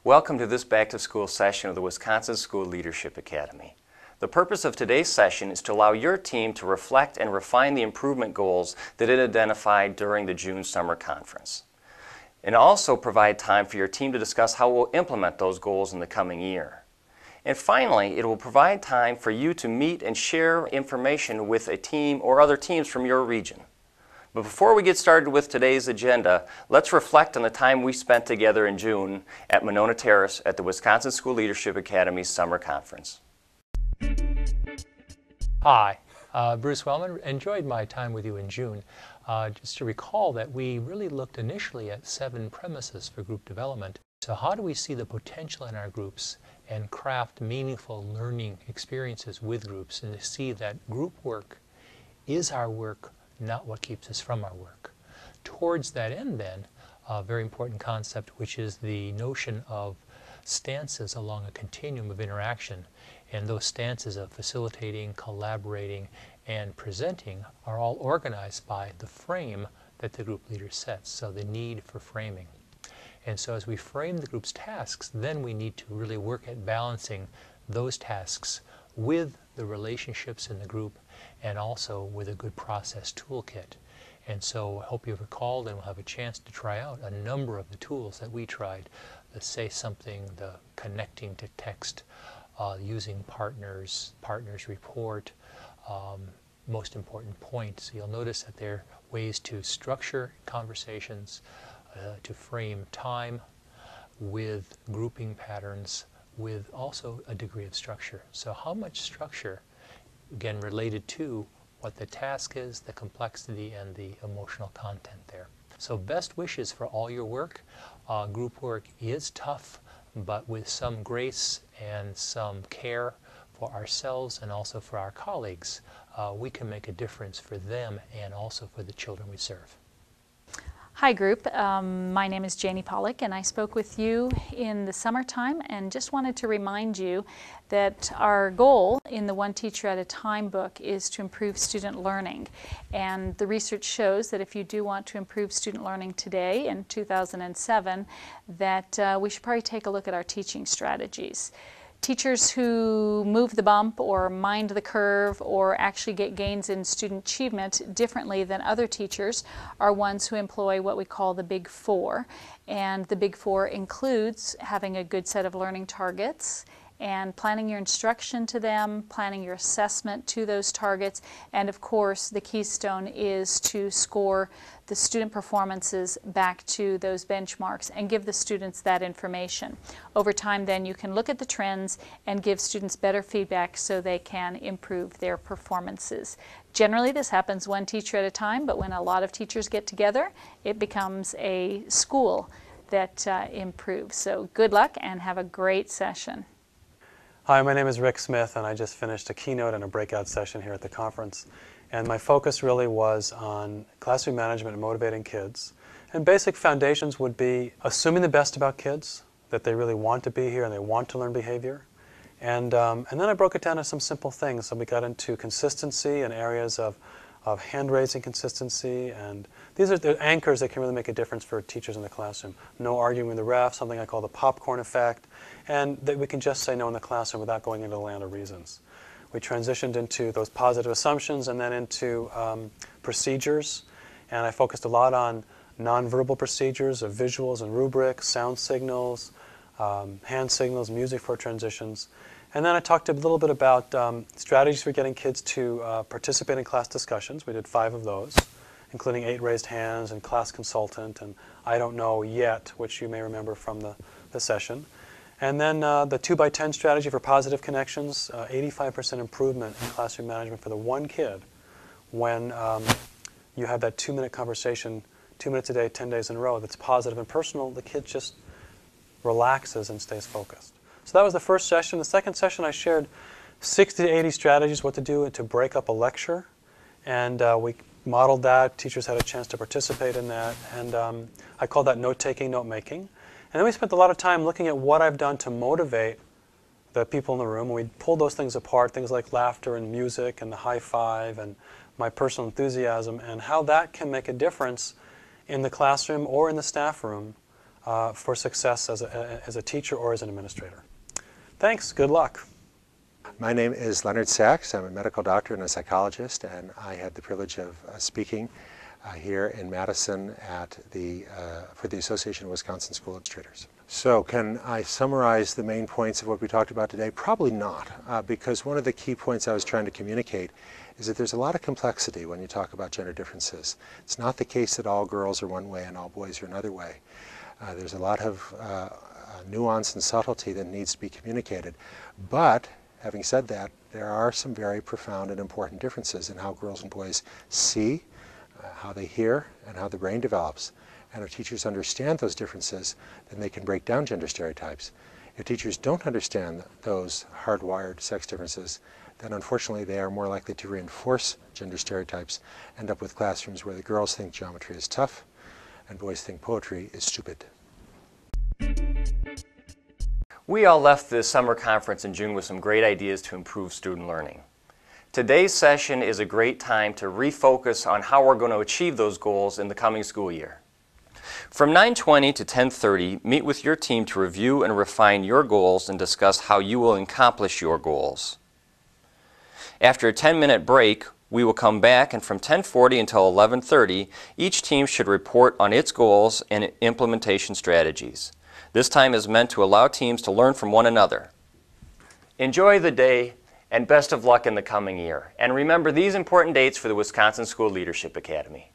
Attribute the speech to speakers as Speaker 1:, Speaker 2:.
Speaker 1: Welcome to this back-to-school session of the Wisconsin School Leadership Academy. The purpose of today's session is to allow your team to reflect and refine the improvement goals that it identified during the June Summer Conference, and also provide time for your team to discuss how we'll implement those goals in the coming year. And finally, it will provide time for you to meet and share information with a team or other teams from your region. But before we get started with today's agenda, let's reflect on the time we spent together in June at Monona Terrace at the Wisconsin School Leadership Academy's Summer Conference.
Speaker 2: Hi, Bruce Wellman. Enjoyed my time with you in June. Just to recall that we really looked initially at 7 premises for group development. So how do we see the potential in our groups and craft meaningful learning experiences with groups, and to see that group work is our work, not what keeps us from our work. Towards that end then, a very important concept, which is the notion of stances along a continuum of interaction. And those stances of facilitating, collaborating, and presenting are all organized by the frame that the group leader sets, so the need for framing. And so as we frame the group's tasks, then we need to really work at balancing those tasks with the relationships in the group and also with a good process toolkit. And so I hope you've recalled, and we'll have a chance to try out a number of the tools that we tried. The Say Something, the Connecting to Text, using partners report, most important points. You'll notice that there are ways to structure conversations, to frame time with grouping patterns, with also a degree of structure. So how much structure, again related to what the task is, the complexity, and the emotional content there. So best wishes for all your work. Group work is tough, but with some grace and some care for ourselves and also for our colleagues, we can make a difference for them and also for the children we serve.
Speaker 3: Hi group, my name is Janie Pollock, and I spoke with you in the summertime and just wanted to remind you that our goal in the One Teacher at a Time book is to improve student learning. And the research shows that if you do want to improve student learning today in 2007, that we should probably take a look at our teaching strategies. Teachers who move the bump or mind the curve or actually get gains in student achievement differently than other teachers are ones who employ what we call the Big Four. And the Big Four includes having a good set of learning targets and planning your instruction to them, planning your assessment to those targets, and of course the keystone is to score the student performances back to those benchmarks and give the students that information. Over time then you can look at the trends and give students better feedback so they can improve their performances. Generally this happens one teacher at a time, but when a lot of teachers get together it becomes a school that improves. So good luck and have a great session.
Speaker 4: Hi, my name is Rick Smith, and I just finished a keynote and a breakout session here at the conference. And my focus really was on classroom management and motivating kids. And basic foundations would be assuming the best about kids, that they really want to be here and they want to learn behavior. And then I broke it down to some simple things. So we got into consistency and areas of hand-raising consistency, and these are the anchors that can really make a difference for teachers in the classroom. No arguing with the ref, something I call the popcorn effect, and that we can just say no in the classroom without going into the land of reasons. We transitioned into those positive assumptions and then into procedures, and I focused a lot on nonverbal procedures of visuals and rubrics, sound signals, hand signals, music for transitions. And then I talked a little bit about strategies for getting kids to participate in class discussions. We did 5 of those, including 8 raised hands and class consultant and I don't know yet, which you may remember from the session. And then the 2x10 strategy for positive connections, 85% improvement in classroom management for the one kid when you have that 2-minute conversation, 2 minutes a day, 10 days in a row, that's positive and personal. The kid just relaxes and stays focused. So that was the first session. The second session I shared 60 to 80 strategies what to do to break up a lecture. And we modeled that. Teachers had a chance to participate in that. And I called that note-taking, note-making. And then we spent a lot of time looking at what I've done to motivate the people in the room. And we pulled those things apart, things like laughter and music and the high five and my personal enthusiasm, and how that can make a difference in the classroom or in the staff room for success as a teacher or as an administrator. Thanks. Good luck.
Speaker 5: My name is Leonard Sachs. I'm a medical doctor and a psychologist, and I had the privilege of speaking here in Madison at for the Association of Wisconsin School Administrators. So can I summarize the main points of what we talked about today? Probably not, because one of the key points I was trying to communicate is that there's a lot of complexity when you talk about gender differences. It's not the case that all girls are one way and all boys are another way. There's a lot of nuance and subtlety that needs to be communicated. But having said that, there are some very profound and important differences in how girls and boys see, how they hear, and how the brain develops. And if teachers understand those differences, then they can break down gender stereotypes. If teachers don't understand those hardwired sex differences, then unfortunately they are more likely to reinforce gender stereotypes, end up with classrooms where the girls think geometry is tough and boys think poetry is stupid.
Speaker 1: We all left this summer conference in June with some great ideas to improve student learning. Today's session is a great time to refocus on how we're going to achieve those goals in the coming school year. From 9:20 to 10:30, meet with your team to review and refine your goals and discuss how you will accomplish your goals. After a 10-minute break, we will come back, and from 10:40 until 11:30, each team should report on its goals and implementation strategies. This time is meant to allow teams to learn from one another. Enjoy the day, and best of luck in the coming year. And remember these important dates for the Wisconsin School Leadership Academy.